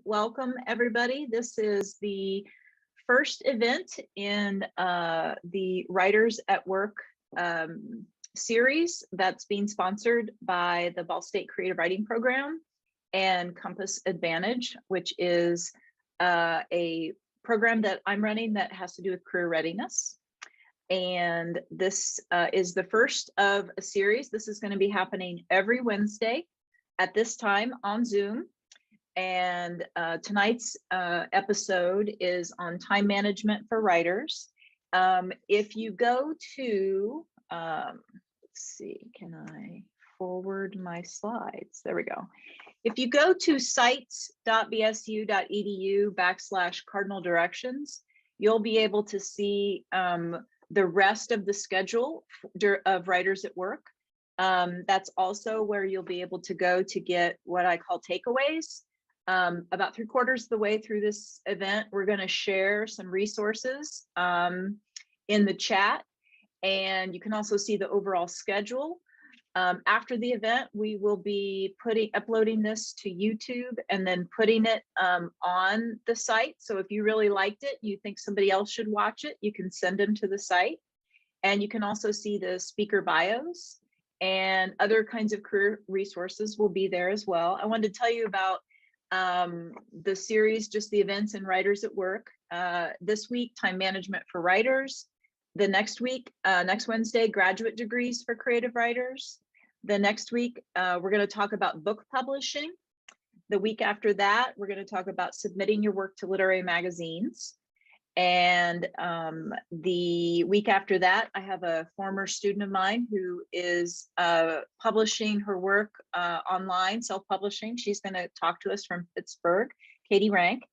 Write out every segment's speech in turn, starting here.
Welcome, everybody. This is the first event in the Writers at Work series that's being sponsored by the Ball State Creative Writing Program and Compass Advantage, which is a program that I'm running that has to do with career readiness. And this is the first of a series. This is going to be happening every Wednesday at this time on Zoom. And tonight's episode is on time management for writers. If you go to, let's see, can I forward my slides? There we go. If you go to sites.bsu.edu/cardinal directions, you'll be able to see the rest of the schedule of Writers at Work. That's also where you'll be able to go to get what I call takeaways. About 3/4 of the way through this event, we're going to share some resources in the chat, and you can also see the overall schedule. After the event, we will be uploading this to YouTube and then putting it on the site. So if you really liked it, you think somebody else should watch it, you can send them to the site. And you can also see the speaker bios and other kinds of career resources will be there as well. I wanted to tell you about the series, just the events and Writers at Work. This week, time management for writers. The next week, next Wednesday, graduate degrees for creative writers. The next week, we're going to talk about book publishing. The week after that, we're going to talk about submitting your work to literary magazines. And the week after that, I have a former student of mine who is publishing her work online, self-publishing. She's going to talk to us from Pittsburgh, Katie Rank.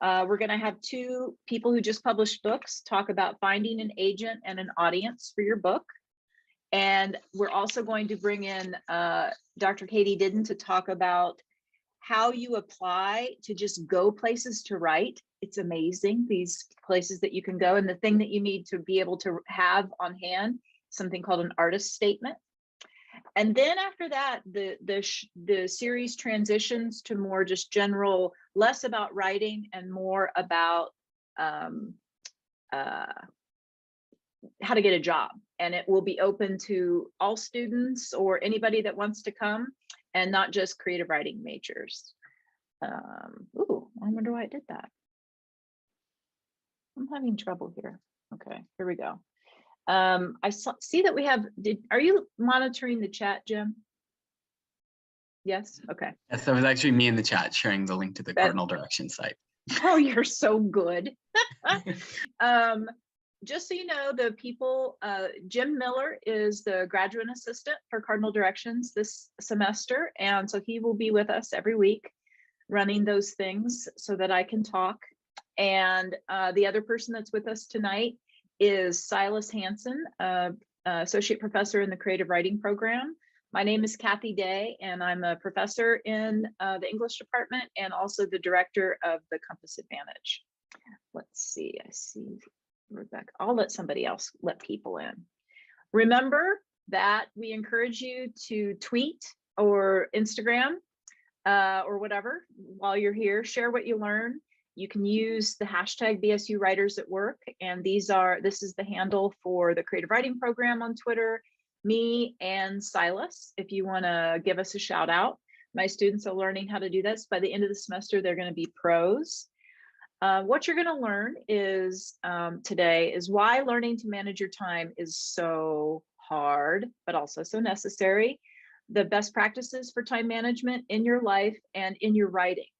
We're going to have two people who just published books talk about finding an agent and an audience for your book. And we're also going to bring in Dr. Katie Didden to talk about how you apply to just go places to write. It's amazing, these places that you can go. And the thing that you need to be able to have on hand, something called an artist statement. And then after that, the series transitions to more just general, less about writing and more about how to get a job. And it will be open to all students or anybody that wants to come, and not just creative writing majors. Ooh, I wonder why it did that. I'm having trouble here. Okay, here we go. I see that we have, are you monitoring the chat, Jim? Yes, okay. Yes, that was actually me in the chat sharing the link to the Cardinal Direction site. Oh, you're so good. Just so you know, the people, Jim Miller is the graduate assistant for Cardinal Directions this semester. And so he will be with us every week running those things so that I can talk. And the other person that's with us tonight is Silas Hansen, associate professor in the creative writing program. My name is Kathy Day, and I'm a professor in the English department and also the director of the Compass Advantage. Let's see, I see Rebecca. I'll let somebody else let people in. Remember that we encourage you to tweet or Instagram or whatever while you're here. Share what you learn. You can use the hashtag BSU Writers at Work, and this is the handle for the creative writing program on Twitter, me and Silas. If you want to give us a shout out, my students are learning how to do this. By the end of the semester, they're going to be pros. What you're going to learn is today is why learning to manage your time is so hard, but also so necessary. The best practices for time management in your life and in your writing.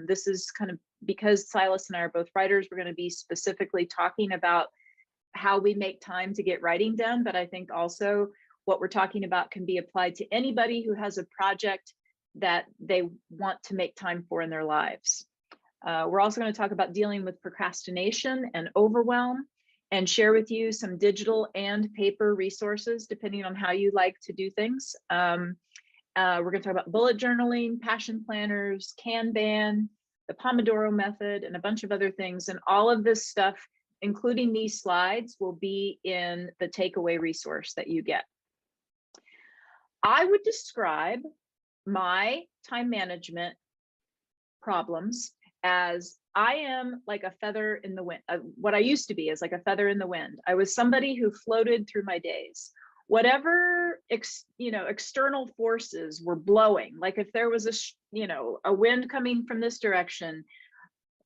This is kind of because Silas and I are both writers, we're going to be specifically talking about how we make time to get writing done. But I think also what we're talking about can be applied to anybody who has a project that they want to make time for in their lives. We're also going to talk about dealing with procrastination and overwhelm, and share with you some digital and paper resources, depending on how you like to do things. We're going to talk about bullet journaling, passion planners, Kanban, the Pomodoro method, and a bunch of other things. And all of this stuff, including these slides, will be in the takeaway resource that you get. I would describe my time management problems as I am like a feather in the wind. What I used to be is like a feather in the wind. I was somebody who floated through my days. Whatever external forces were blowing, like if there was a wind coming from this direction,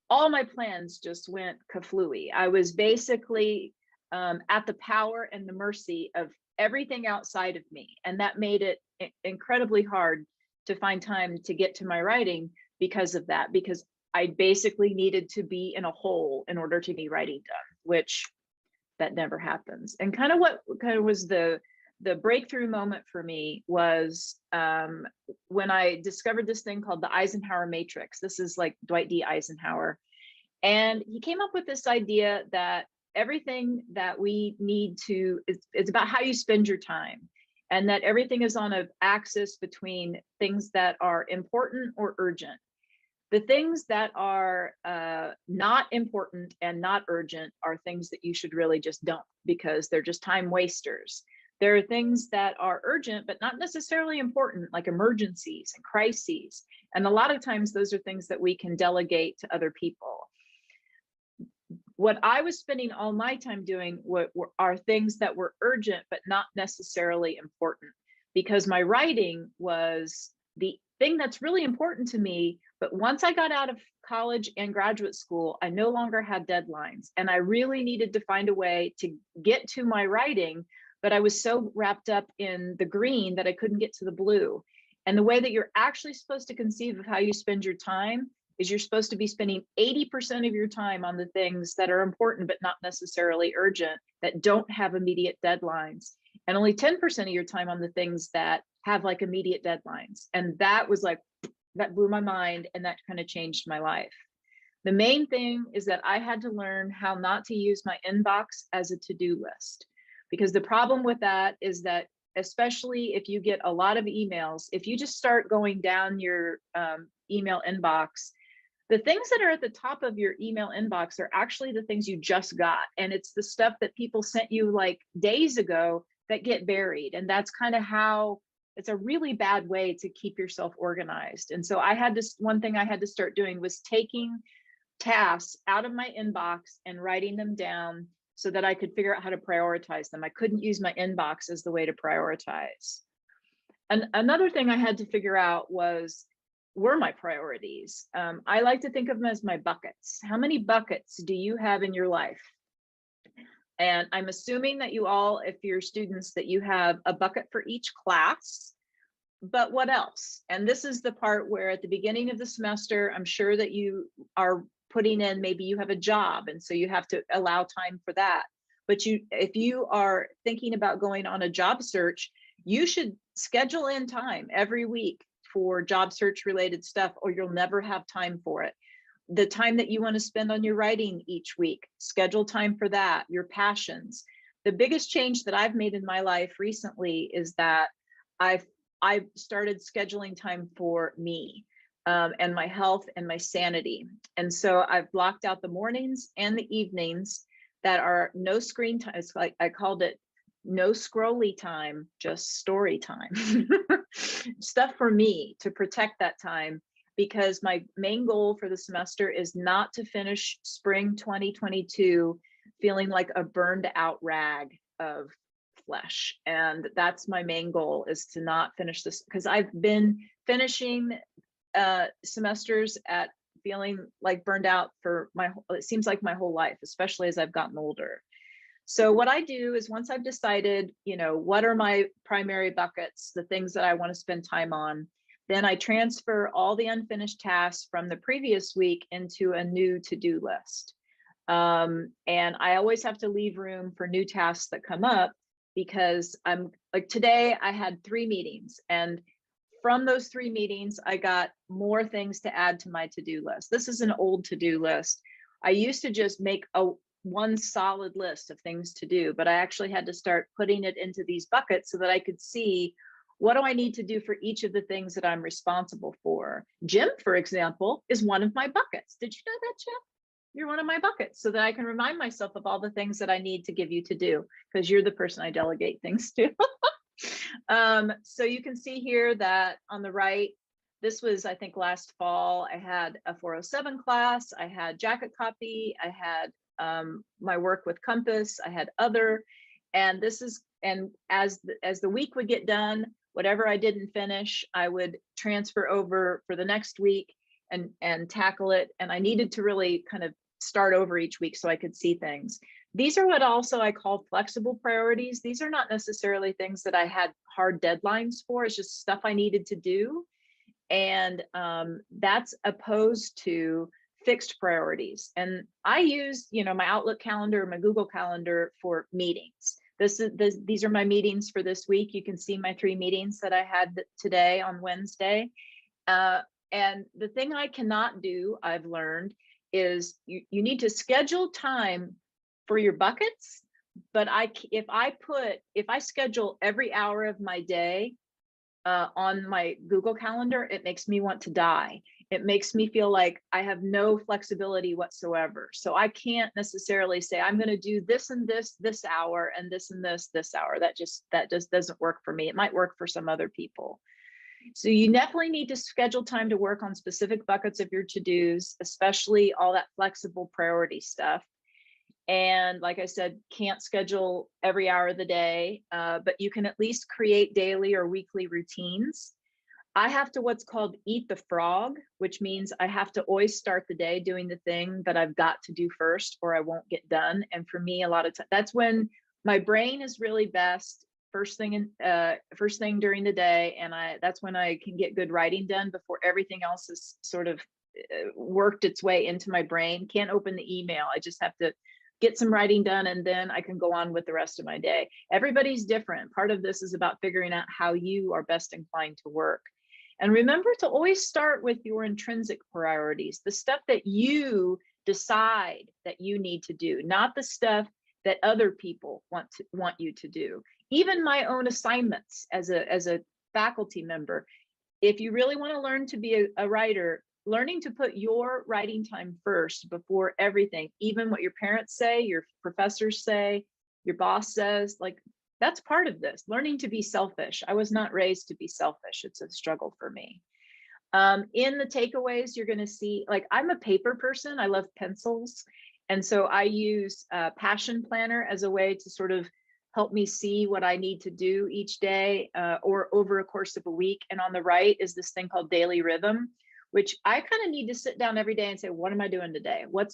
all my plans just went kaflooey. I was basically at the power and the mercy of everything outside of me. And that made it incredibly hard to find time to get to my writing because of that, because I basically needed to be in a hole in order to be writing done, which that never happens. And kind of what was the breakthrough moment for me was when I discovered this thing called the Eisenhower Matrix. This is like Dwight D. Eisenhower. And he came up with this idea that everything that we need to, it's about how you spend your time, and that everything is on an axis between things that are important or urgent. The things that are not important and not urgent are things that you should really just dump because they're just time wasters. There are things that are urgent, but not necessarily important, like emergencies and crises. And a lot of times those are things that we can delegate to other people. What I was spending all my time doing are things that were urgent, but not necessarily important, because my writing was the thing that's really important to me. But once I got out of college and graduate school, I no longer had deadlines, and I really needed to find a way to get to my writing. But I was so wrapped up in the green that I couldn't get to the blue. And the way that you're actually supposed to conceive of how you spend your time is you're supposed to be spending 80% of your time on the things that are important, but not necessarily urgent, that don't have immediate deadlines, and only 10% of your time on the things that have like immediate deadlines. And that was like, that blew my mind, and that kind of changed my life. The main thing is that I had to learn how not to use my inbox as a to-do list, because the problem with that is that, especially if you get a lot of emails, if you just start going down your email inbox, the things that are at the top of your email inbox are actually the things you just got. And it's the stuff that people sent you like days ago that get buried. And that's kind of how, it's a really bad way to keep yourself organized. And so one thing I had to start doing was taking tasks out of my inbox and writing them down so that I could figure out how to prioritize them. I couldn't use my inbox as the way to prioritize. And another thing I had to figure out were my priorities. I like to think of them as my buckets. How many buckets do you have in your life? And I'm assuming that you all, if you're students, that you have a bucket for each class, but what else? And this is the part where at the beginning of the semester, I'm sure that you are putting in, maybe you have a job, and so you have to allow time for that. But if you are thinking about going on a job search, you should schedule in time every week for job search related stuff, or you'll never have time for it. The time that you want to spend on your writing each week, schedule time for that, your passions. The biggest change that I've made in my life recently is that I've started scheduling time for me and my health and my sanity. And so I've blocked out the mornings and the evenings that are no screen time. It's like I called it no scrolly time, just story time. Stuff for me to protect that time, because my main goal for the semester is not to finish spring 2022 feeling like a burned out rag of flesh. And that's my main goal, is to not finish this, because I've been finishing semesters at feeling like burned out for it seems like my whole life, especially as I've gotten older. So what I do is, once I've decided, what are my primary buckets, the things that I want to spend time on, then I transfer all the unfinished tasks from the previous week into a new to-do list. And I always have to leave room for new tasks that come up, because I'm like, today I had 3 meetings, and from those 3 meetings, I got more things to add to my to-do list. This is an old to-do list. I used to just make one solid list of things to do, but I actually had to start putting it into these buckets so that I could see, what do I need to do for each of the things that I'm responsible for? Jim, for example, is one of my buckets. Did you know that, Jim? You're one of my buckets, so that I can remind myself of all the things that I need to give you to do, because you're the person I delegate things to. So you can see here that on the right, this was, I think, last fall. I had a 407 class, I had jacket copy, I had my work with Compass, I had other, and this is, and as the week would get done, whatever I didn't finish, I would transfer over for the next week and tackle it. And I needed to really kind of start over each week so I could see things. These are what also I call flexible priorities. These are not necessarily things that I had hard deadlines for. It's just stuff I needed to do. And that's opposed to fixed priorities. And I use, my Outlook calendar, my Google calendar for meetings. These are my meetings for this week. You can see my 3 meetings that I had today on Wednesday. And the thing I cannot do, I've learned, is you need to schedule time for your buckets. But if I schedule every hour of my day on my Google Calendar, it makes me want to die. It makes me feel like I have no flexibility whatsoever. So I can't necessarily say I'm going to do this and this hour and this and this hour. That just doesn't work for me. It might work for some other people. So you definitely need to schedule time to work on specific buckets of your to-dos, especially all that flexible priority stuff. And like I said, can't schedule every hour of the day, but you can at least create daily or weekly routines. I have to what's called eat the frog, which means I have to always start the day doing the thing that I've got to do first or I won't get done. And for me, a lot of times, that's when my brain is really best, first thing during the day. And that's when I can get good writing done before everything else is sort of worked its way into my brain. Can't open the email. I just have to get some writing done, and then I can go on with the rest of my day. Everybody's different. Part of this is about figuring out how you are best inclined to work. And remember to always start with your intrinsic priorities, the stuff that you decide that you need to do, not the stuff that other people want you to do. Even my own assignments as a faculty member, if you really want to learn to be a writer, learning to put your writing time first before everything, even what your parents say, your professors say, your boss says, like, that's part of this, learning to be selfish. I was not raised to be selfish. It's a struggle for me. In the takeaways, you're going to see, like, I'm a paper person. I love pencils. And so I use Passion Planner as a way to sort of help me see what I need to do each day or over a course of a week. And on the right is this thing called Daily Rhythm, which I kind of need to sit down every day and say, what am I doing today? What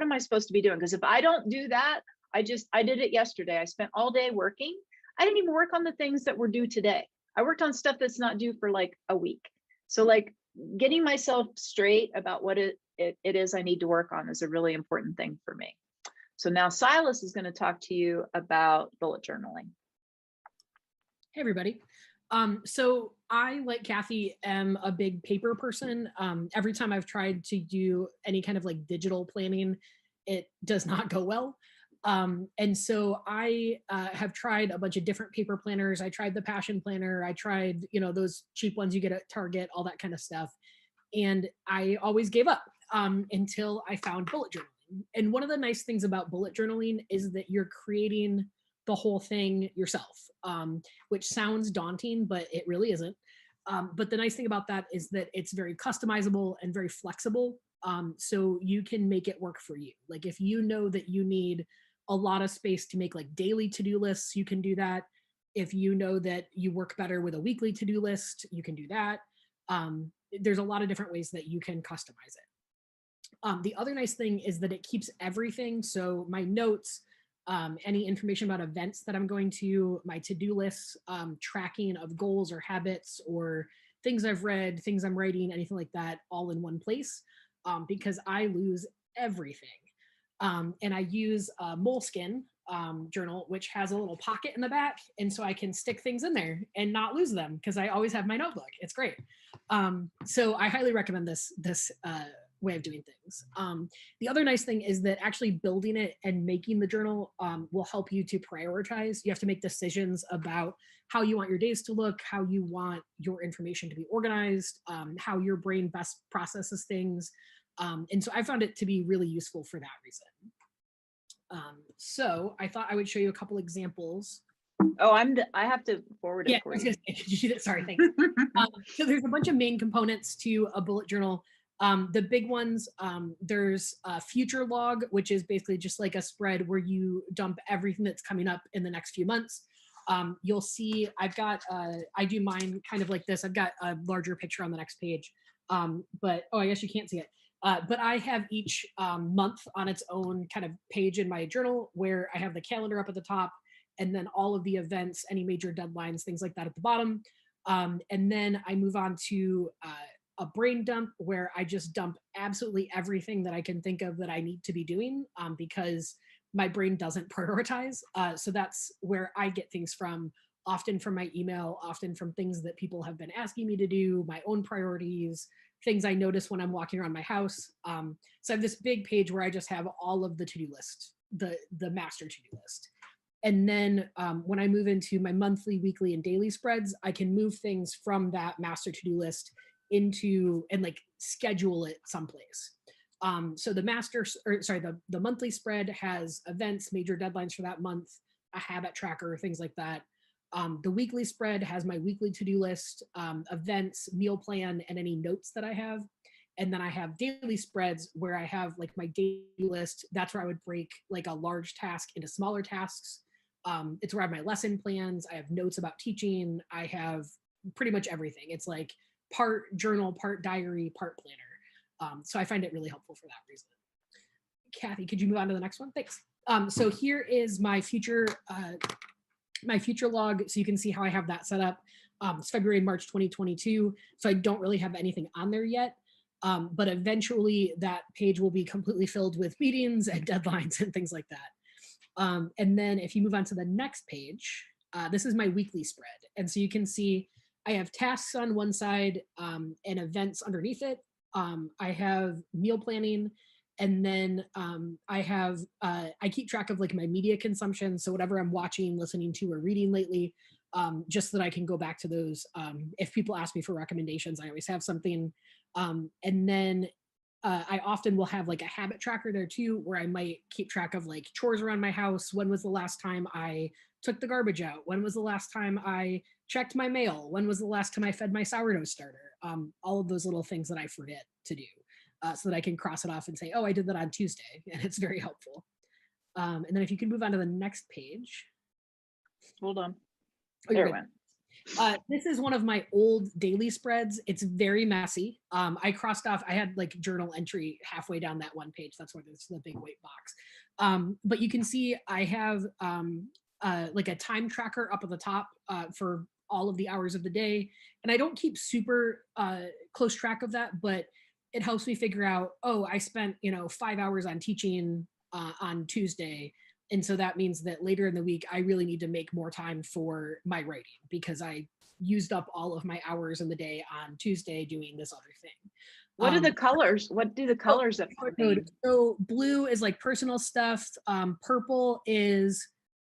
am I supposed to be doing? Because if I don't do that, I did it yesterday. I spent all day working. I didn't even work on the things that were due today. I worked on stuff that's not due for like a week. So like getting myself straight about what it is I need to work on is a really important thing for me. So now Silas is going to talk to you about bullet journaling. Hey, everybody. So I, like Kathy, am a big paper person. Every time I've tried to do any kind of like digital planning, it does not go well. And so I have tried a bunch of different paper planners. I tried the Passion Planner. I tried, those cheap ones you get at Target, all that kind of stuff. And I always gave up until I found bullet journaling. And one of the nice things about bullet journaling is that you're creating the whole thing yourself, which sounds daunting, but it really isn't. But the nice thing about that is that it's very customizable and very flexible. So you can make it work for you. Like if you know that you need a lot of space to make like daily to-do lists, you can do that. If you know that you work better with a weekly to-do list, you can do that. There's a lot of different ways that you can customize it. The other nice thing is that it keeps everything. So my notes, any information about events that I'm going to, my to-do lists, tracking of goals or habits or things I've read, things I'm writing, anything like that, all in one place, because I lose everything. And I use a Moleskine journal, which has a little pocket in the back. And so I can stick things in there and not lose them because I always have my notebook. It's great. So I highly recommend this way of doing things. The other nice thing is that actually building it and making the journal will help you to prioritize. You have to make decisions about how you want your days to look, how you want your information to be organized, how your brain best processes things. And so I found it to be really useful for that reason. So I thought I would show you a couple examples Oh, I have to forward Yeah, it I for was you. gonna say, did you see that? Sorry, thanks. So there's a bunch of main components to a bullet journal. The big ones, there's a future log, which is basically just like a spread where you dump everything that's coming up in the next few months. You'll see I've got, I do mine kind of like this. I've got a larger picture on the next page. But, oh, I guess you can't see it. But I have each month on its own kind of page in my journal where I have the calendar up at the top, and then all of the events, any major deadlines, things like that at the bottom. And then I move on to a brain dump where I just dump absolutely everything that I can think of that I need to be doing, because my brain doesn't prioritize. So that's where I get things from, often from my email, often from things that people have been asking me to do, my own priorities, things I notice when I'm walking around my house. So I have this big page where I just have all of the to-do list, the master to-do list. And then when I move into my monthly, weekly, and daily spreads, I can move things from that master to-do list into and like schedule it someplace. So the the monthly spread has events, major deadlines for that month, a habit tracker, things like that. The weekly spread has my weekly to-do list, events, meal plan, and any notes that I have. And then I have daily spreads where I have like my daily list. That's where I would break like a large task into smaller tasks. It's where I have my lesson plans. I have notes about teaching. I have pretty much everything. It's like part journal, part diary, part planner. So I find it really helpful for that reason. Kathy, could you move on to the next one? Thanks. So here is my future log. So you can see how I have that set up. It's February and March 2022. So I don't really have anything on there yet. But eventually that page will be completely filled with meetings and deadlines and things like that. And then if you move on to the next page, this is my weekly spread. And so you can see I have tasks on one side and events underneath it. I have meal planning, and then I keep track of like my media consumption. So whatever I'm watching, listening to, or reading lately, just so that I can go back to those. If people ask me for recommendations, I always have something. And then I often will have like a habit tracker there too, where I might keep track of like chores around my house. When was the last time I took the garbage out? When was the last time I checked my mail? When was the last time I fed my sourdough starter? All of those little things that I forget to do, so that I can cross it off and say, oh, I did that on Tuesday. And it's very helpful. And then if you can move on to the next page. Hold on. Oh, There it went. this is one of my old daily spreads. It's very messy. I crossed off, I had like journal entry halfway down that one page. That's where there's the big white box. But you can see I have like a time tracker up at the top for all of the hours of the day. And I don't keep super close track of that, but it helps me figure out, oh, I spent, 5 hours on teaching on Tuesday. And so that means that later in the week, I really need to make more time for my writing because I used up all of my hours in the day on Tuesday doing this other thing. What are the colors? What do the colors of Color mean? code. So blue is like personal stuff. Purple is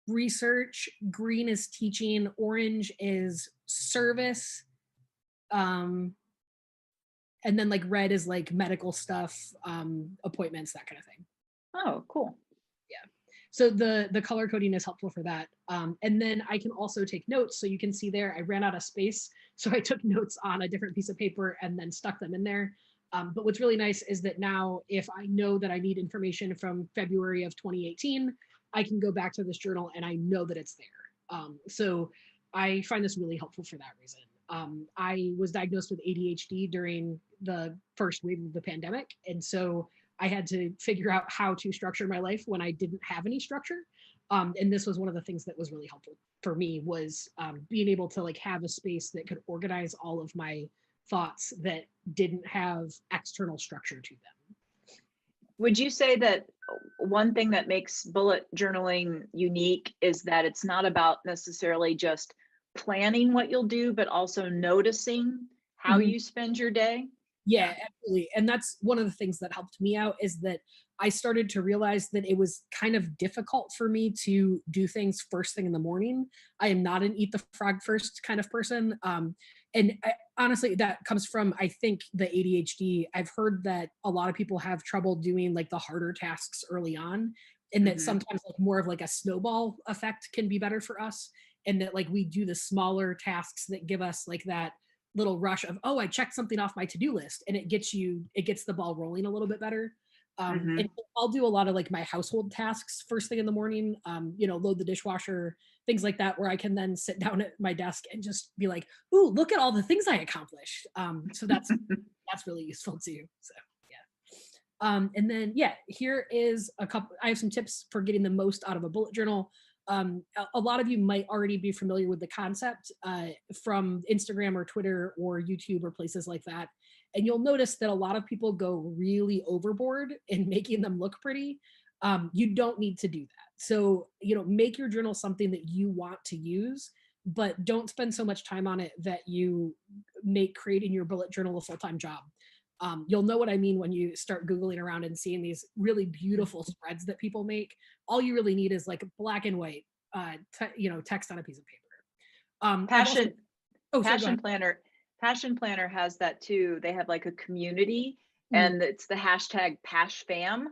research. Green is teaching. Orange is service. And then like red is like medical stuff, appointments, that kind of thing. Oh, cool. So the color coding is helpful for that. And then I can also take notes. So you can see there, I ran out of space. So I took notes on a different piece of paper and then stuck them in there. But what's really nice is that now if I know that I need information from February of 2018, I can go back to this journal and I know that it's there. So I find this really helpful for that reason. I was diagnosed with ADHD during the first wave of the pandemic. And so I had to figure out how to structure my life when I didn't have any structure. And this was one of the things that was really helpful for me was being able to like have a space that could organize all of my thoughts that didn't have external structure to them. Would you say that one thing that makes bullet journaling unique is that it's not about necessarily just planning what you'll do, but also noticing how you spend your day? Yeah, absolutely. And that's one of the things that helped me out is that I started to realize that it was kind of difficult for me to do things first thing in the morning. I am not an eat the frog first kind of person. Honestly, that comes from, I think, the ADHD. I've heard that a lot of people have trouble doing like the harder tasks early on, and that sometimes like more of like a snowball effect can be better for us. and that like we do the smaller tasks that give us like that little rush of, oh, I checked something off my to-do list, and it gets the ball rolling a little bit better. Mhm. And I'll do a lot of like my household tasks first thing in the morning, load the dishwasher, things like that, where I can then sit down at my desk and just be like, ooh, look at all the things I accomplished. So that's really useful too. So yeah. And then yeah, here is I have some tips for getting the most out of a bullet journal. A lot of you might already be familiar with the concept from Instagram or Twitter or YouTube or places like that. And you'll notice that a lot of people go really overboard in making them look pretty. You don't need to do that. So, make your journal something that you want to use, but don't spend so much time on it that you make creating your bullet journal a full-time job. You'll know what I mean when you start Googling around and seeing these really beautiful spreads that people make. All you really need is like black and white, text on a piece of paper. Passion Oh, sorry, go Passion ahead. Planner Passion Planner has that too. They have like a community, Mhm. and it's the hashtag PashFam,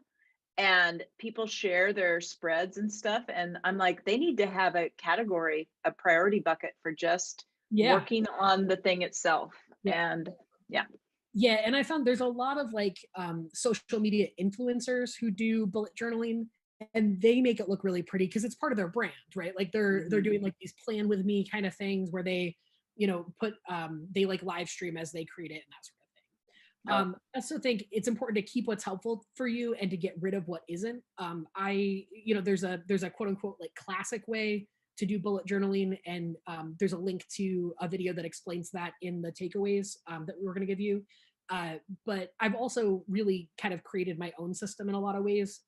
and people share their spreads and stuff. And I'm like, they need to have a category, a priority bucket for just Yeah, working on the thing itself. yeah. And yeah. Yeah, and I found there's a lot of like social media influencers who do bullet journaling, and they make it look really pretty because it's part of their brand, right? Like they're Mhm. doing like these plan with me kind of things where they, put they like live stream as they create it and that sort of thing. Oh, I also think it's important to keep what's helpful for you and to get rid of what isn't. There's a quote unquote like classic way to do bullet journaling, and there's a link to a video that explains that in the takeaways that we were going to give you. But I've also really kind of created my own system in a lot of ways.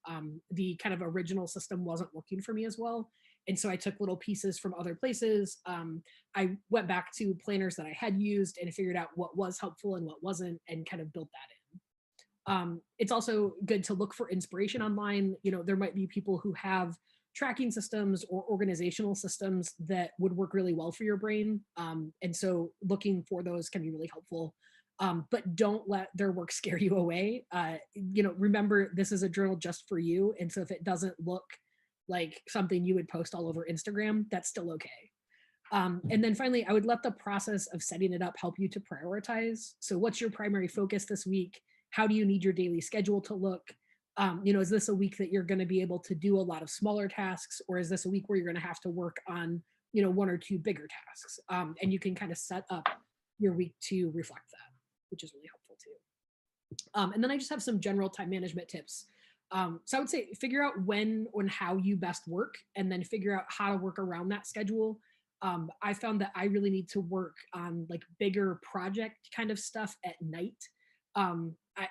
The kind of original system wasn't working for me as well. And so I took little pieces from other places. I went back to planners that I had used and figured out what was helpful and what wasn't, and kind of built that in. It's also good to look for inspiration online. There might be people who have tracking systems or organizational systems that would work really well for your brain. And so looking for those can be really helpful. But don't let their work scare you away. Remember, this is a journal just for you. And so if it doesn't look like something you would post all over Instagram, that's still okay. And then finally, I would let the process of setting it up help you to prioritize. So what's your primary focus this week? How do you need your daily schedule to look? Is this a week that you're going to be able to do a lot of smaller tasks, or is this a week where you're going to have to work on, one or two bigger tasks? And you can kind of set up your week to reflect that, which is really helpful too. And then I just have some general time management tips. So I would say figure out when and how you best work, and then figure out how to work around that schedule. I found that I really need to work on like bigger project kind of stuff at night.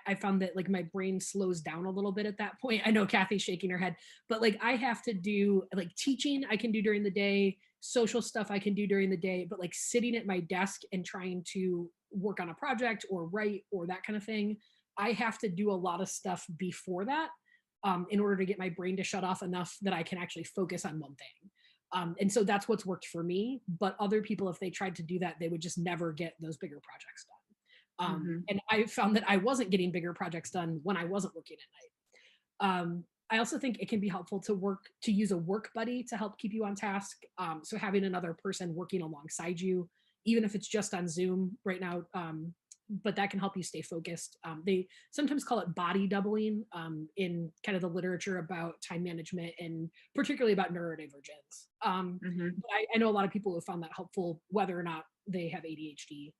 I found that like my brain slows down a little bit at that point. I know Kathy's shaking her head, but like I have to do like teaching I can do during the day, social stuff I can do during the day, but like sitting at my desk and trying to work on a project or write or that kind of thing, I have to do a lot of stuff before that in order to get my brain to shut off enough that I can actually focus on one thing. And so that's what's worked for me. But other people, if they tried to do that, they would just never get those bigger projects done. mhm. And I found that I wasn't getting bigger projects done when I wasn't working at night. I also think it can be helpful to use a work buddy to help keep you on task. So having another person working alongside you, even if it's just on Zoom right now, but that can help you stay focused. They sometimes call it body doubling in kind of the literature about time management and particularly about neurodivergence. Mhm. But I know a lot of people who found that helpful, whether or not they have ADHD.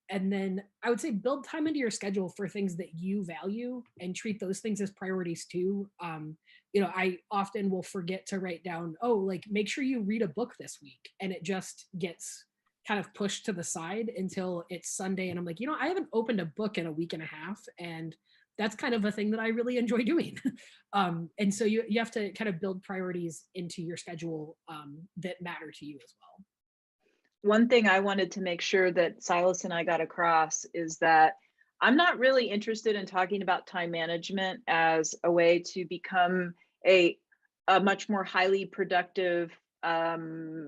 And then I would say build time into your schedule for things that you value and treat those things as priorities too. I often will forget to write down, oh, like make sure you read a book this week. And it just gets kind of pushed to the side until it's Sunday. And I'm like, I haven't opened a book in a week and a half. And that's kind of a thing that I really enjoy doing. And so you have to kind of build priorities into your schedule that matter to you as well. One thing I wanted to make sure that Silas and I got across is that I'm not really interested in talking about time management as a way to become a much more highly productive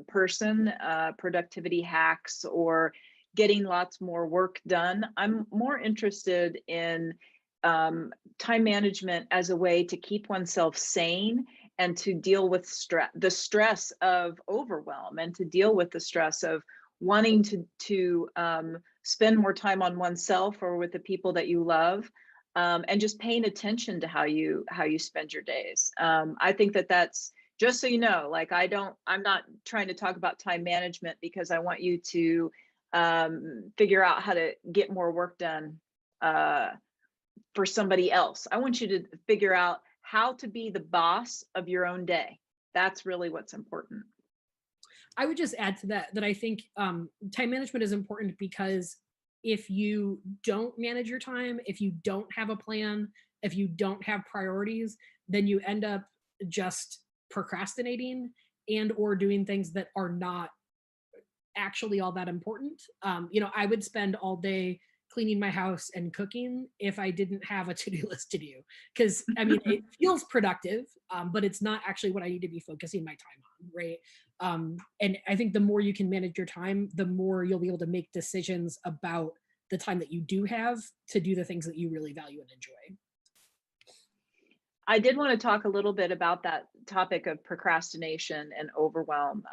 person, productivity hacks, or getting lots more work done. I'm more interested in time management as a way to keep oneself sane and to deal with the stress of overwhelm, and to deal with the stress of wanting to spend more time on oneself or with the people that you love, and just paying attention to how you spend your days. I think that's, just so you know, like I'm not trying to talk about time management because I want you to figure out how to get more work done for somebody else. I want you to figure out how to be the boss of your own day. That's really what's important. I would just add to that I think time management is important because if you don't manage your time, if you don't have a plan, if you don't have priorities, then you end up just procrastinating and or doing things that are not actually all that important. I would spend all day cleaning my house and cooking if I didn't have a to-do list to do. Because I mean, it feels productive, but it's not actually what I need to be focusing my time on, right? And I think the more you can manage your time, the more you'll be able to make decisions about the time that you do have to do the things that you really value and enjoy. I did want to talk a little bit about that topic of procrastination and overwhelm,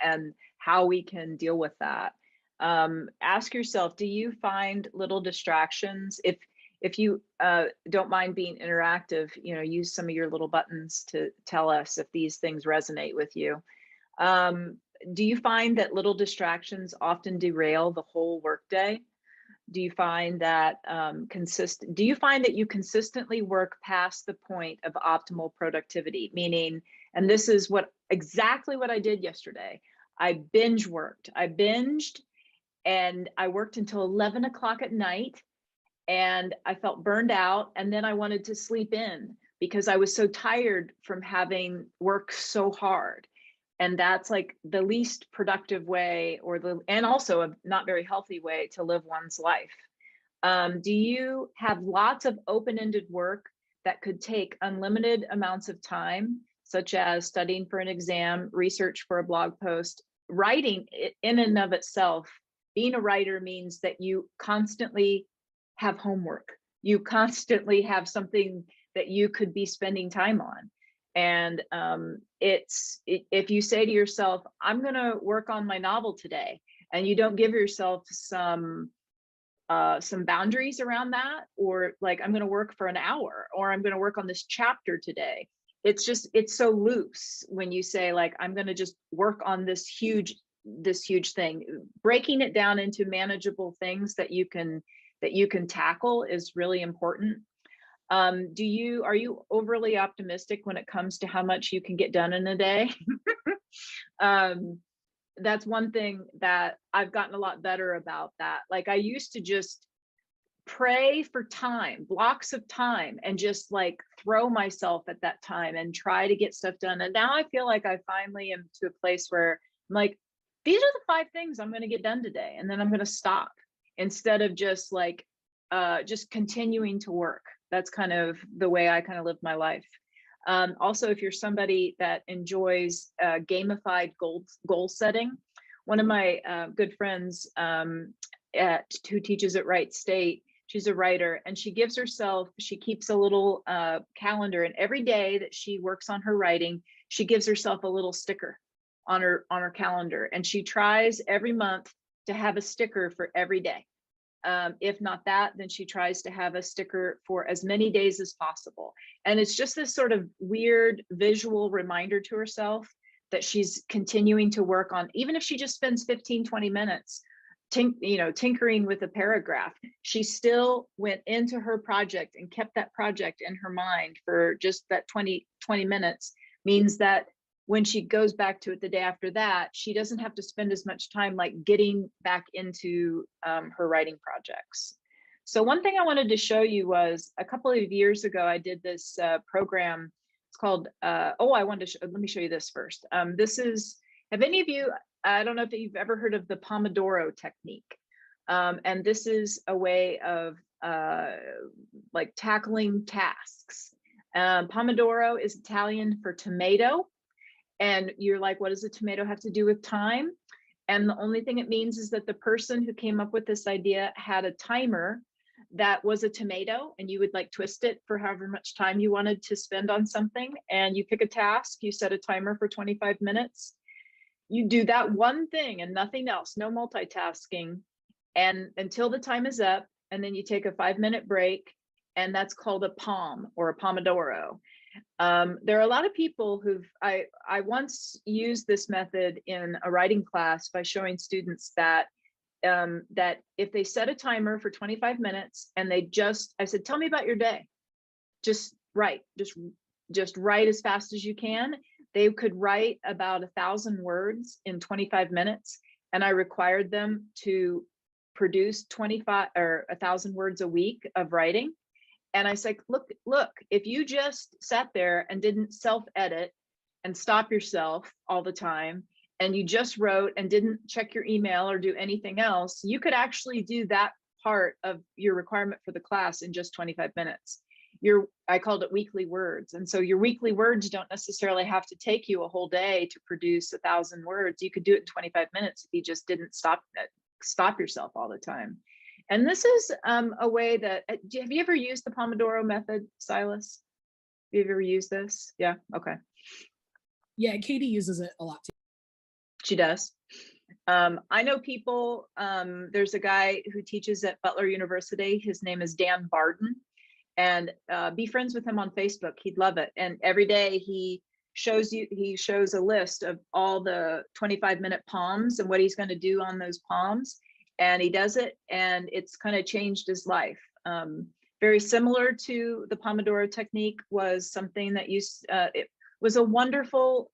and how we can deal with that. Ask yourself, do you find little distractions? If you don't mind being interactive, use some of your little buttons to tell us if these things resonate with you. Do you find that little distractions often derail the whole workday? Do you find that you consistently work past the point of optimal productivity? Meaning, and this is exactly what I did yesterday. I binged and I worked until 11 o'clock at night, and I felt burned out. And then I wanted to sleep in because I was so tired from having worked so hard. And that's like the least productive way, and also a not very healthy way to live one's life. Do you have lots of open-ended work that could take unlimited amounts of time, such as studying for an exam, research for a blog post? Writing in and of itself, being a writer means that you constantly have homework. You constantly have something that you could be spending time on. And if you say to yourself, I'm going to work on my novel today, and you don't give yourself some boundaries around that, or like, I'm going to work for an hour, or I'm going to work on this chapter today. It's so loose when you say, like, I'm going to just work on this huge thing. Breaking it down into manageable things that you can tackle is really important. Are you overly optimistic when it comes to how much you can get done in a day? That's one thing that I've gotten a lot better about that. Like, I used to just pray for time, blocks of time, and just like throw myself at that time and try to get stuff done. And now I feel like I finally am to a place where I'm like, these are the 5 things I'm going to get done today, and then I'm going to stop, instead of just like just continuing to work. That's kind of the way I kind of live my life. Also, if you're somebody that enjoys gamified goal setting, one of my good friends who teaches at Wright State, she's a writer, and she keeps a little calendar, and every day that she works on her writing, she gives herself a little sticker on her calendar, and she tries every month to have a sticker for every day. If not that, then she tries to have a sticker for as many days as possible. And it's just this sort of weird visual reminder to herself that she's continuing to work on, even if she just spends 15-20 minutes tinkering with a paragraph, she still went into her project and kept that project in her mind for just that 20 minutes. Means that when she goes back to it the day after that, she doesn't have to spend as much time like getting back into her writing projects. So one thing I wanted to show you was, a couple of years ago, I did this program. It's called, let me show you this first. Have any of you, I don't know if you've ever heard of the Pomodoro technique. And this is a way of like tackling tasks. Pomodoro is Italian for tomato. And you're like, what does a tomato have to do with time? And the only thing it means is that the person who came up with this idea had a timer that was a tomato, and you would like twist it for however much time you wanted to spend on something, and you pick a task, you set a timer for 25 minutes, you do that one thing and nothing else, no multitasking, and until the time is up, and then you take a 5-minute break, and that's called a POM or a Pomodoro. There are a lot of people I once used this method in a writing class by showing students that that if they set a timer for 25 minutes and I said, tell me about your day, just write, just write as fast as you can. They could write about 1,000 words in 25 minutes. And I required them to produce 25 or 1,000 words a week of writing. And I said, look, if you just sat there and didn't self-edit and stop yourself all the time, and you just wrote and didn't check your email or do anything else, you could actually do that part of your requirement for the class in just 25 minutes. I called it weekly words. And so your weekly words don't necessarily have to take you a whole day to produce 1,000 words. You could do it in 25 minutes if you just didn't stop yourself all the time. And this is a way that, have you ever used the Pomodoro method, Silas? Have you ever used this? Yeah, okay. Yeah, Katie uses it a lot too. She does. I know people, there's a guy who teaches at Butler University. His name is Dan Barden, and be friends with him on Facebook. He'd love it. And every day he shows a list of all the 25-minute POMs and what he's going to do on those POMs. And he does it, and it's kind of changed his life. Very similar to the Pomodoro technique was something that it was a wonderful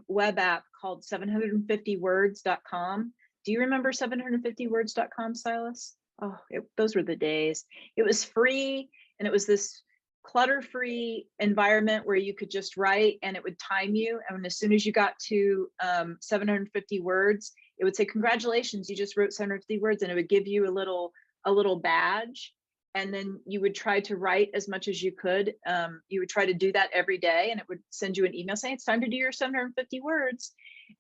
web app called 750words.com. Do you remember 750words.com, Silas? Oh, those were the days. It was free, and it was this clutter-free environment where you could just write and it would time you. And as soon as you got to 750 words, it would say, congratulations, you just wrote 750 words, and it would give you a little badge. And then you would try to write as much as you could. You would try to do that every day, and it would send you an email saying it's time to do your 750 words.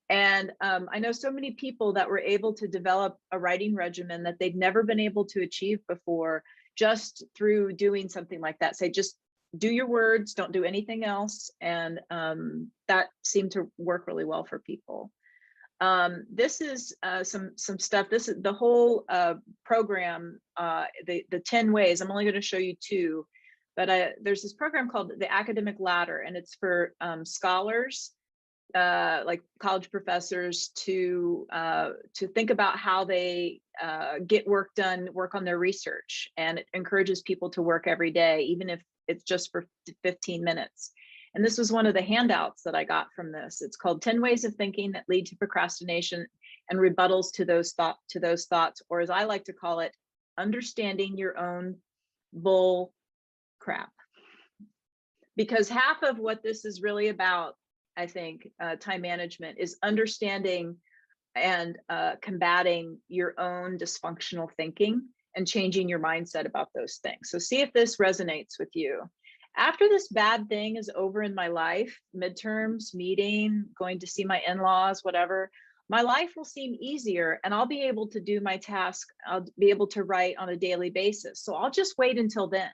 And I know so many people that were able to develop a writing regimen that they'd never been able to achieve before, just through doing something like that. Say, just do your words, don't do anything else. And that seemed to work really well for people. This is some stuff. This is the whole program, the 10 ways. I'm only going to show you 2, but there's this program called the Academic Ladder, and it's for scholars, like college professors, to think about how they get work done, work on their research, and it encourages people to work every day, even if it's just for 15 minutes. And this was one of the handouts that I got from this. It's called 10 Ways of Thinking That Lead to Procrastination and Rebuttals to those thoughts, or as I like to call it, understanding your own bull crap. Because half of what this is really about, I think, time management, is understanding and combating your own dysfunctional thinking and changing your mindset about those things. So see if this resonates with you. After this bad thing is over in my life, midterms, meeting, going to see my in-laws, whatever, my life will seem easier, and I'll be able to do my task. I'll be able to write on a daily basis. So I'll just wait until then.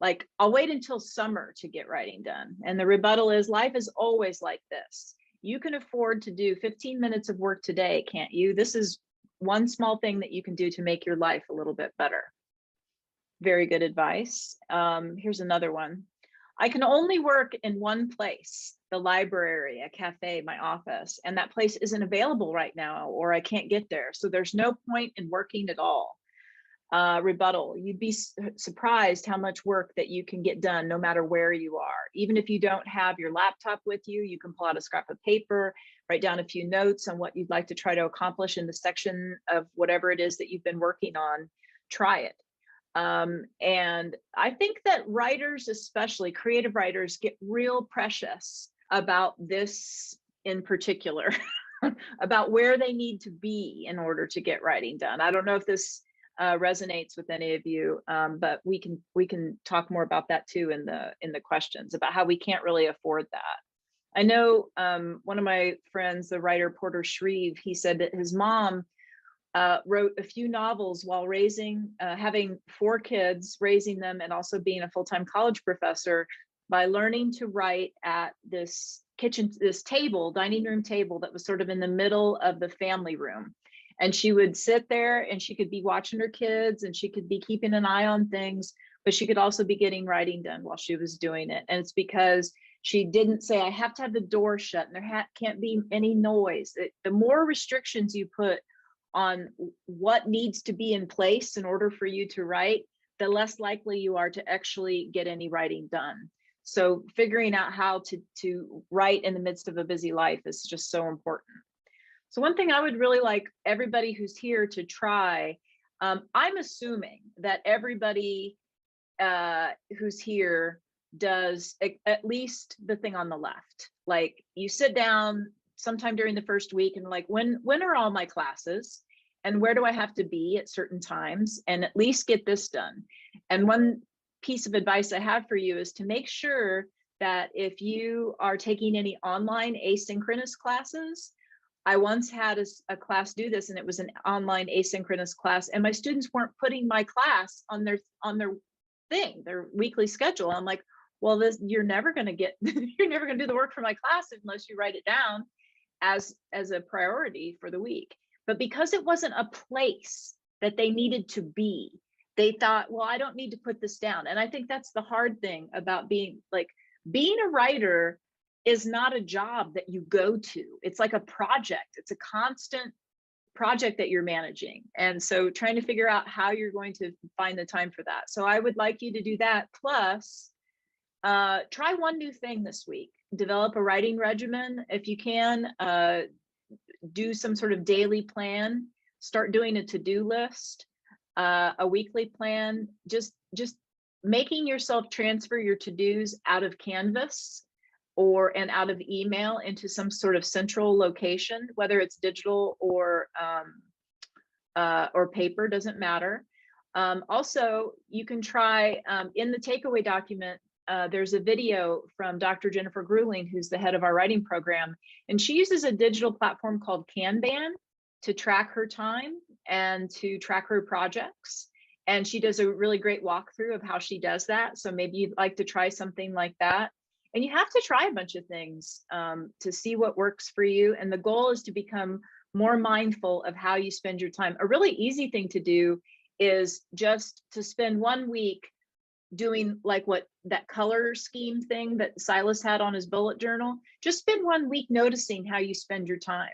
Like, I'll wait until summer to get writing done. And the rebuttal is, life is always like this. You can afford to do 15 minutes of work today, can't you? This is one small thing that you can do to make your life a little bit better. Very good advice. Here's another one. I can only work in one place, the library, a cafe, my office, and that place isn't available right now, or I can't get there. So there's no point in working at all. Rebuttal, you'd be surprised how much work that you can get done no matter where you are. Even if you don't have your laptop with you, you can pull out a scrap of paper, write down a few notes on what you'd like to try to accomplish in the section of whatever it is that you've been working on. Try it. And I think that writers, especially creative writers, get real precious about this in particular, about where they need to be in order to get writing done. I don't know if this resonates with any of you, but we can talk more about that too in the questions, about how we can't really afford that. I know one of my friends, the writer Porter Shreve, he said that his mom wrote a few novels while having 4 kids, raising them, and also being a full-time college professor, by learning to write at this dining room table that was sort of in the middle of the family room. And she would sit there and she could be watching her kids and she could be keeping an eye on things, but she could also be getting writing done while she was doing it. And it's because she didn't say, I have to have the door shut and there can't be any noise. The more restrictions you put on what needs to be in place in order for you to write, the less likely you are to actually get any writing done. So figuring out how to write in the midst of a busy life is just so important. So one thing I would really like everybody who's here to try, I'm assuming that everybody who's here does at least the thing on the left. Like you sit down sometime during the first week and like, when are all my classes and where do I have to be at certain times, and at least get this done. And one piece of advice I have for you is to make sure that if you are taking any online asynchronous classes, I once had a class do this, and it was an online asynchronous class, and my students weren't putting my class on their their weekly schedule. I'm like, well, you're never going to do the work for my class unless you write it down as a priority for the week. But because it wasn't a place that they needed to be, they thought, well, I don't need to put this down. And I think that's the hard thing about being a writer is not a job that you go to. It's like a project. It's a constant project that you're managing. And so trying to figure out how you're going to find the time for that. So I would like you to do that. Plus, try one new thing this week. Develop a writing regimen if you can. Do some sort of daily plan. Start doing a to-do list, a weekly plan. Just making yourself transfer your to-dos out of Canvas and out of email into some sort of central location, whether it's digital or paper, doesn't matter. Also, you can try in the takeaway document, there's a video from Dr. Jennifer Grueling, who's the head of our writing program, and she uses a digital platform called Kanban to track her time and to track her projects. And she does a really great walkthrough of how she does that. So maybe you'd like to try something like that. And you have to try a bunch of things to see what works for you. And the goal is to become more mindful of how you spend your time. A really easy thing to do is just to spend 1 week doing like that color scheme thing that Silas had on his bullet journal. Just spend 1 week noticing how you spend your time.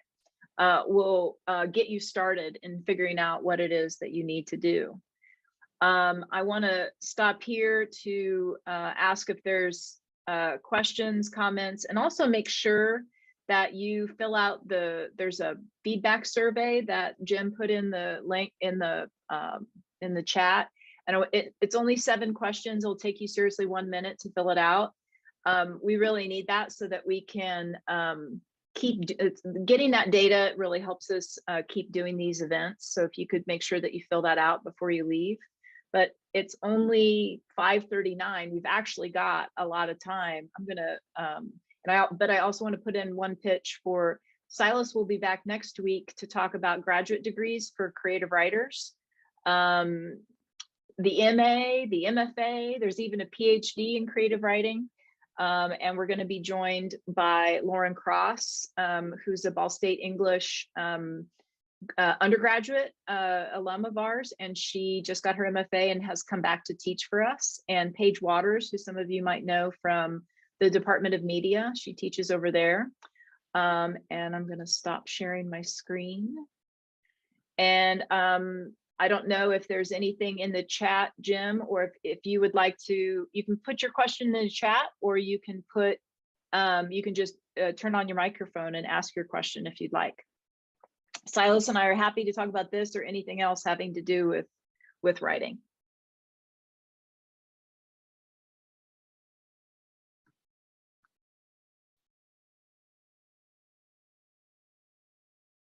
Will get you started in figuring out what it is that you need to do. I want to stop here to ask if there's questions, comments, and also make sure that you fill out there's a feedback survey that Jim put in the link in the chat. And it's only 7 questions. It'll take you seriously 1 minute to fill it out. We really need that so that we can keep getting that data. Really helps us keep doing these events. So if you could make sure that you fill that out before you leave. But it's only 5:39. We've actually got a lot of time. I'm gonna, but I also want to put in one pitch for Silas. Will be back next week to talk about graduate degrees for creative writers. The MA, the MFA, there's even a PhD in creative writing. And we're going to be joined by Lauren Cross, who's a Ball State English undergraduate alum of ours, and she just got her MFA and has come back to teach for us. And Paige Waters, who some of you might know from the Department of Media, she teaches over there. And I'm going to stop sharing my screen. And I don't know if there's anything in the chat, Jim, or if you would like to, you can put your question in the chat, or you can put, you can just turn on your microphone and ask your question if you'd like. Silas and I are happy to talk about this or anything else having to do with writing.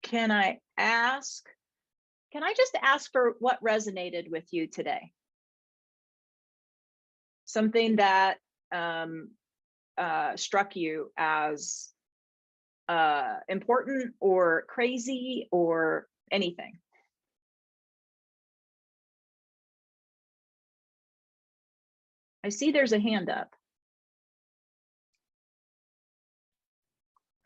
Can I just ask for what resonated with you today? Something that struck you as important or crazy or anything? I see there's a hand up.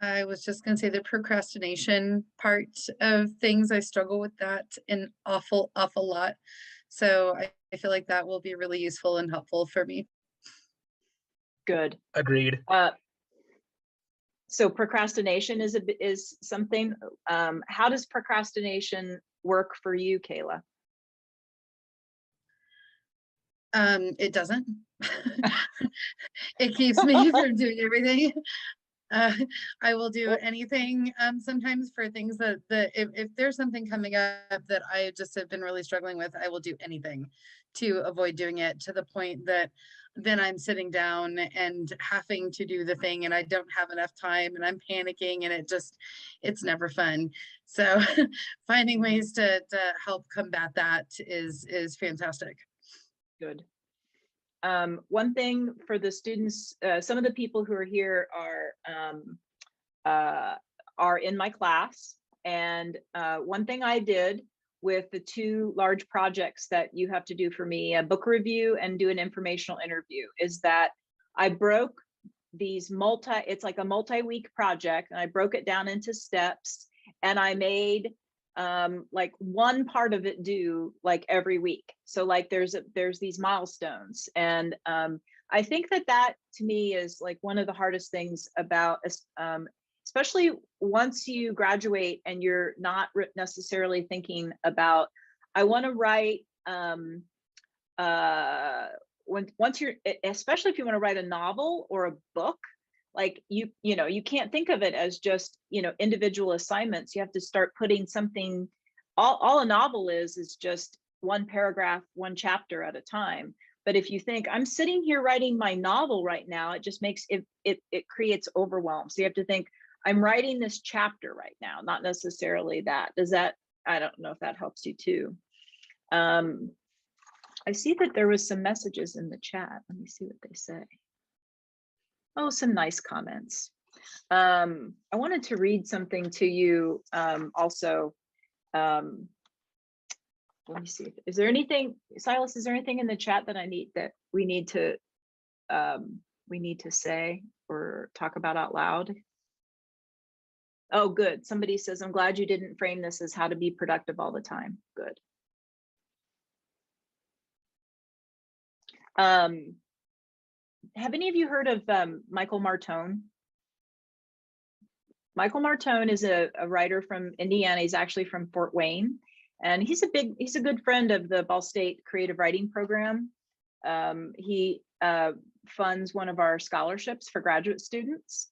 I was just gonna say the procrastination part of things, I struggle with that an awful lot. So I feel like that will be really useful and helpful for me. Good. Agreed. So procrastination is something, how does procrastination work for you, Kayla? It doesn't. It keeps me from doing everything. I will do anything sometimes for things that if there's something coming up that I just have been really struggling with, I will do anything to avoid doing it, to the point that then I'm sitting down and having to do the thing and I don't have enough time and I'm panicking, and it's never fun. So finding ways to help combat that is fantastic. Good. One thing for the students, some of the people who are here are in my class. And one thing I did with the 2 large projects that you have to do for me, a book review and do an informational interview, is that I broke these it's like a multi-week project, and I broke it down into steps, and I made like one part of it due like every week. So like there's these milestones, and I think that to me is like one of the hardest things about especially once you graduate and you're not necessarily thinking about, I want to write once you're, especially if you want to write a novel or a book, like you know, you can't think of it as just, you know, individual assignments. You have to start putting something, all a novel is just one paragraph, one chapter at a time. But if you think I'm sitting here writing my novel right now, it just makes it creates overwhelm. So you have to think, I'm writing this chapter right now, not necessarily that. Does that, I don't know if that helps you too. I see that there was some messages in the chat. Let me see what they say. Oh, some nice comments. I wanted to read something to you also. Let me see. Is there anything, Silas, is there anything in the chat that we need to say or talk about out loud? Oh, good. Somebody says, I'm glad you didn't frame this as how to be productive all the time. Good. Have any of you heard of Michael Martone? Michael Martone is a writer from Indiana. He's actually from Fort Wayne, and he's a good friend of the Ball State Creative Writing Program. He funds one of our scholarships for graduate students.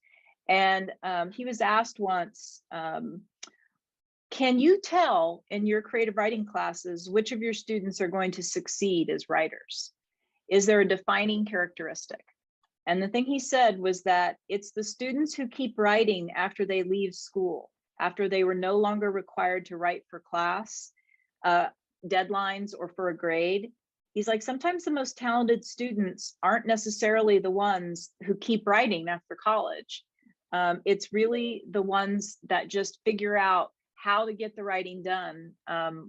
And he was asked once, can you tell in your creative writing classes which of your students are going to succeed as writers? Is there a defining characteristic? And the thing he said was that it's the students who keep writing after they leave school, after they were no longer required to write for class, deadlines, or for a grade. He's like, sometimes the most talented students aren't necessarily the ones who keep writing after college. It's really the ones that just figure out how to get the writing done,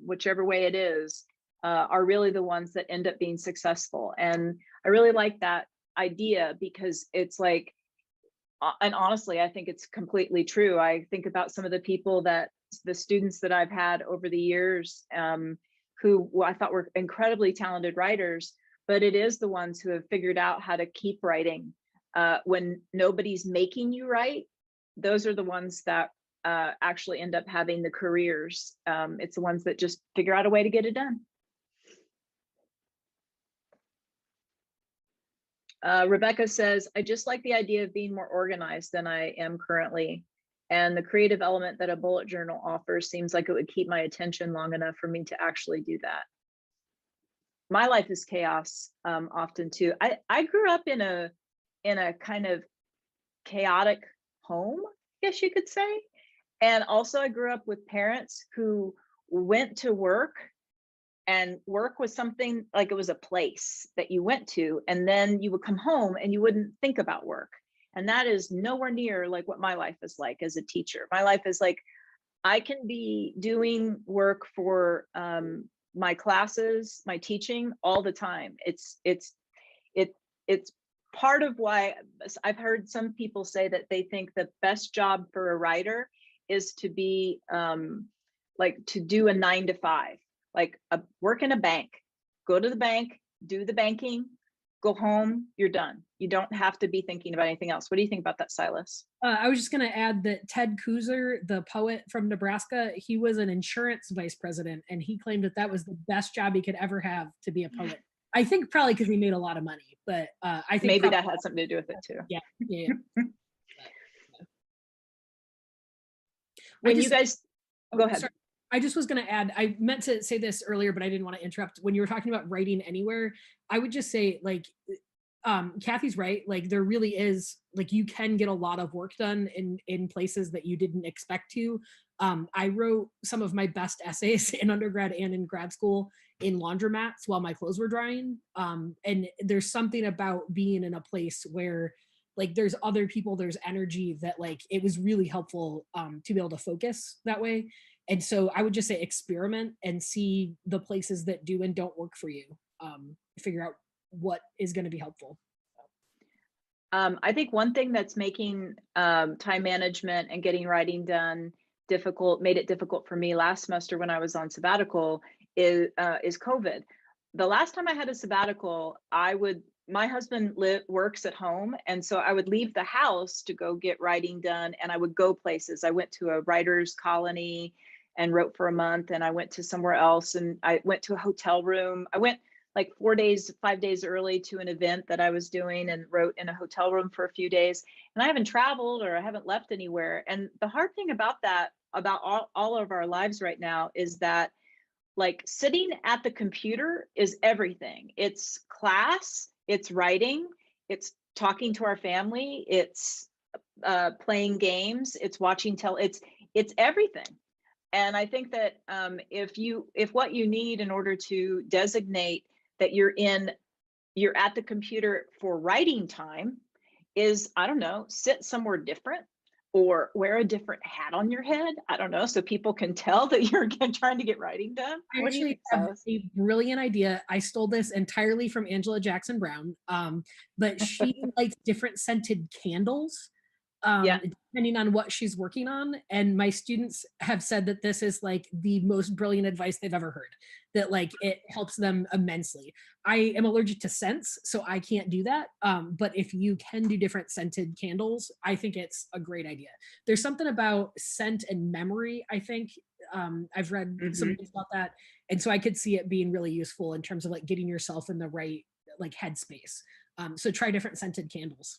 whichever way it is, are really the ones that end up being successful. And I really like that idea, because it's like, and honestly, I think it's completely true. I think about some of the students that I've had over the years, who I thought were incredibly talented writers, but it is the ones who have figured out how to keep writing when nobody's making you write. Those are the ones that actually end up having the careers. It's the ones that just figure out a way to get it done. Rebecca says, I just like the idea of being more organized than I am currently. And the creative element that a bullet journal offers seems like it would keep my attention long enough for me to actually do that. My life is chaos often too. I grew up in a kind of chaotic home, I guess you could say. And also I grew up with parents who went to work, and work was something like, it was a place that you went to, and then you would come home and you wouldn't think about work. And that is nowhere near like what my life is like as a teacher. My life is like, I can be doing work for my classes, my teaching all the time. it's part of why I've heard some people say that they think the best job for a writer is to be like to do a 9 to 5, like work in a bank, go to the bank, do the banking, go home, you're done. You don't have to be thinking about anything else. What do you think about that, Silas? I was just going to add that Ted Kooser, the poet from Nebraska, he was an insurance vice president, and he claimed that that was the best job he could ever have, to be a poet. I think probably because he made a lot of money, but I think maybe probably, that had something to do with it too. yeah. When you guys go ahead. Sorry. I just was going to add, I meant to say this earlier, but I didn't want to interrupt. When you were talking about writing anywhere, I would just say, like, Kathy's right. Like, there really is, like, you can get a lot of work done in places that you didn't expect to. I wrote some of my best essays in undergrad and in grad school in laundromats while my clothes were drying. And there's something about being in a place where, like, there's other people, there's energy, that, like, it was really helpful to be able to focus that way. And so I would just say experiment and see the places that do and don't work for you. Figure out what is going to be helpful. I think one thing that's making time management and getting writing done difficult, made it difficult for me last semester when I was on sabbatical, is COVID. The last time I had a sabbatical, my husband works at home, and so I would leave the house to go get writing done, and I would go places. I went to a writer's colony and wrote for a month, and I went to somewhere else, and I went to a hotel room. I went like 5 days early to an event that I was doing and wrote in a hotel room for a few days. And I haven't traveled or I haven't left anywhere. And the hard thing about that, about all of our lives right now, is that, like, sitting at the computer is everything. It's class, it's writing, it's talking to our family, it's playing games, it's watching it's everything. And I think that if what you need in order to designate that you're at the computer for writing time is, I don't know, sit somewhere different or wear a different hat on your head. I don't know, so people can tell that you're trying to get writing done. I actually have a brilliant idea. I stole this entirely from Angela Jackson Brown, but she lights different scented candles depending on what she's working on. And my students have said that this is, like, the most brilliant advice they've ever heard, that, like, it helps them immensely. I am allergic to scents, so I can't do that. But if you can do different scented candles, I think it's a great idea. There's something about scent and memory, I think. I've read some things about that. And so I could see it being really useful in terms of, like, getting yourself in the right, like, headspace. So try different scented candles.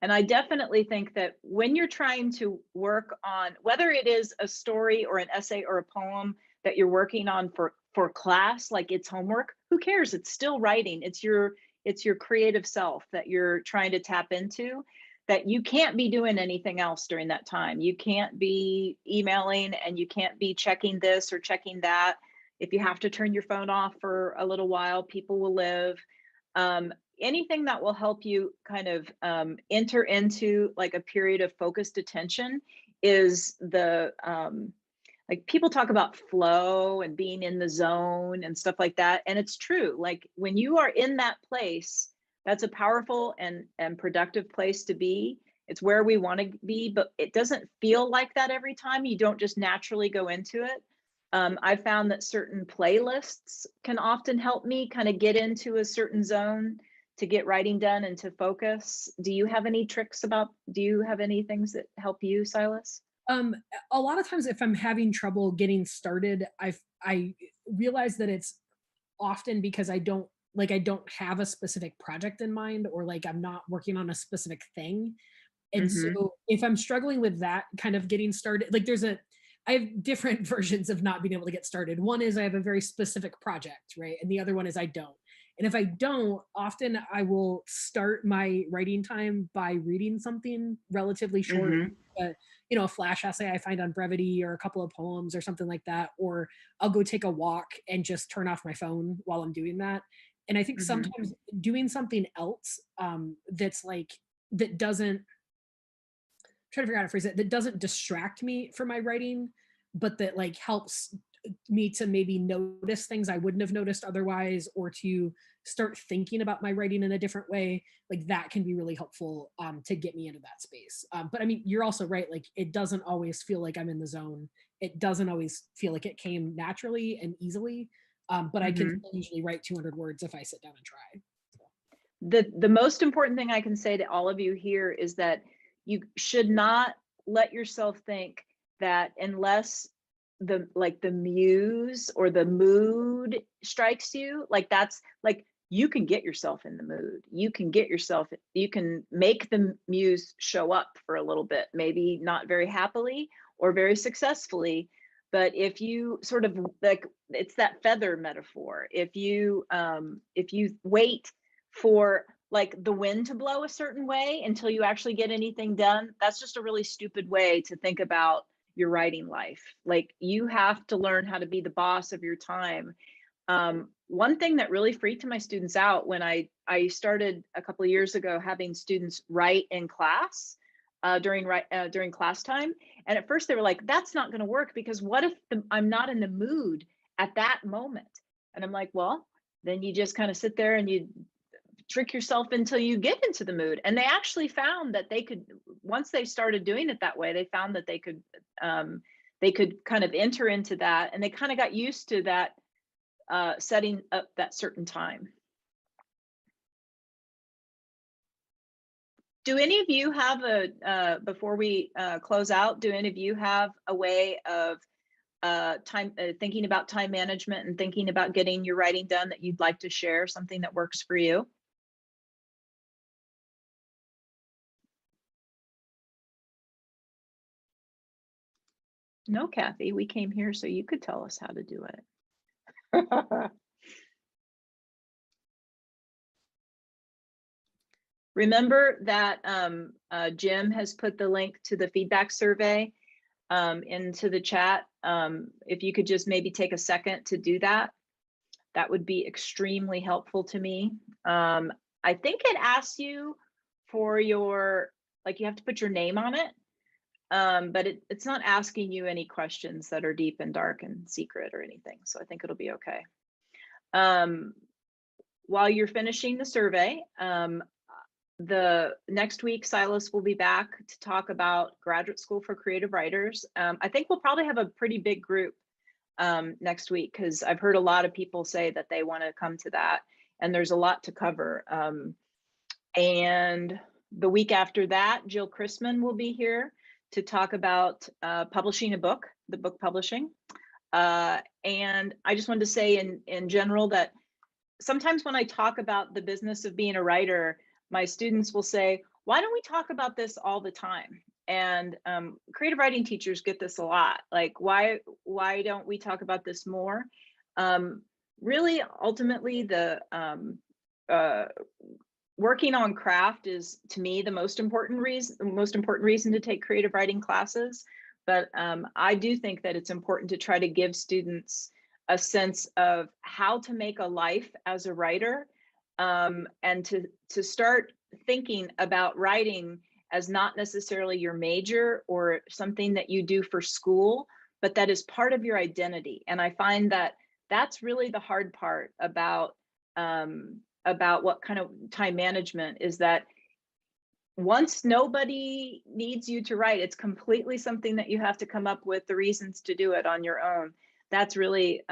And I definitely think that when you're trying to work on, whether it is a story or an essay or a poem that you're working on for class, like it's homework, who cares? It's still writing. It's your creative self that you're trying to tap into, that you can't be doing anything else during that time. You can't be emailing and you can't be checking this or checking that. If you have to turn your phone off for a little while, people will live. Anything that will help you kind of enter into, like, a period of focused attention is like, people talk about flow and being in the zone and stuff like that. And it's true. Like, when you are in that place, that's a powerful and productive place to be. It's where we want to be, but it doesn't feel like that every time. You don't just naturally go into it. I found that certain playlists can often help me kind of get into a certain zone to get writing done and to focus. Do you have any things that help you, Silas? A lot of times if I'm having trouble getting started, I realize that it's often because I don't have a specific project in mind, or, like, I'm not working on a specific thing. And so if I'm struggling with that kind of getting started, like, I have different versions of not being able to get started. One is I have a very specific project, right? And the other one is I don't. And if I don't, often I will start my writing time by reading something relatively short, a flash essay I find on Brevity, or a couple of poems or something like that. Or I'll go take a walk and just turn off my phone while I'm doing that. And I think sometimes doing something else that's, like, that doesn't, try to figure out how to phrase it, that doesn't distract me from my writing, but that, like, helps me to maybe notice things I wouldn't have noticed otherwise, or to start thinking about my writing in a different way, like that can be really helpful to get me into that space. But I mean, you're also right, like it doesn't always feel like I'm in the zone. It doesn't always feel like it came naturally and easily, but I can usually write 200 words if I sit down and try. The most important thing I can say to all of you here is that you should not let yourself think that unless the muse or the mood strikes you, like that's like you can get yourself in the mood. You can make the muse show up for a little bit, maybe not very happily or very successfully. But if you sort of like, it's that feather metaphor. If you wait for like the wind to blow a certain way until you actually get anything done, that's just a really stupid way to think about your writing life. Like you have to learn how to be the boss of your time. One thing that really freaked my students out when I started a couple of years ago having students write in class during class time, and at first they were like, "That's not going to work because what if I'm not in the mood at that moment?" And I'm like, "Well, then you just kind of sit there and you trick yourself until you get into the mood." And they actually found that they could, once they started doing it that way, they found that they could kind of enter into that, and they kind of got used to that setting up that certain time. Do any of you have before we close out, do any of you have a way of thinking about time management and thinking about getting your writing done that you'd like to share, something that works for you? No, Kathy, we came here so you could tell us how to do it. Remember that Jim has put the link to the feedback survey into the chat. If you could just maybe take a second to do that, that would be extremely helpful to me. I think it asks you for your, like you have to put your name on it, but it's not asking you any questions that are deep and dark and secret or anything. So I think it'll be okay. While you're finishing the survey, the next week, Silas will be back to talk about Graduate School for Creative Writers. I think we'll probably have a pretty big group next week because I've heard a lot of people say that they want to come to that, and there's a lot to cover. And the week after that, Jill Chrisman will be here to talk about publishing a book, the book publishing. And I just wanted to say in general that sometimes when I talk about the business of being a writer, my students will say, "Why don't we talk about this all the time?" And creative writing teachers get this a lot. Like, why don't we talk about this more? Really, ultimately, the working on craft is, to me, the most important reason to take creative writing classes. But I do think that it's important to try to give students a sense of how to make a life as a writer, and to start thinking about writing as not necessarily your major or something that you do for school, but that is part of your identity. And I find that that's really the hard part about what kind of time management is, that once nobody needs you to write, it's completely something that you have to come up with the reasons to do it on your own. That's really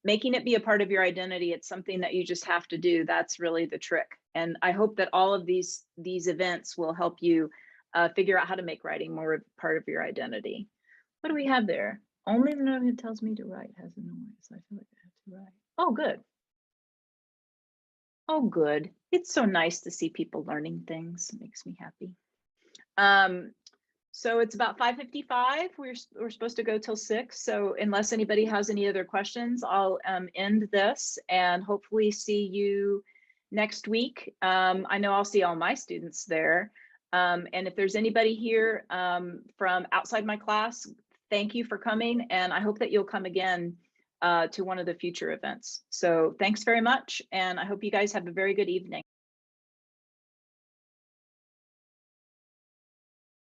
making it be a part of your identity. It's something that you just have to do. That's really the trick. And I hope that all of these events will help you figure out how to make writing more of part of your identity. What do we have there? Only the note that tells me to write has a noise. I feel like I have to write. Oh, good. Oh, good. It's so nice to see people learning things. It makes me happy. So it's about 5:55. We're supposed to go till 6. So unless anybody has any other questions, I'll end this and hopefully see you next week. I know I'll see all my students there. And if there's anybody here from outside my class, thank you for coming. And I hope that you'll come again to one of the future events. So thanks very much. And I hope you guys have a very good evening.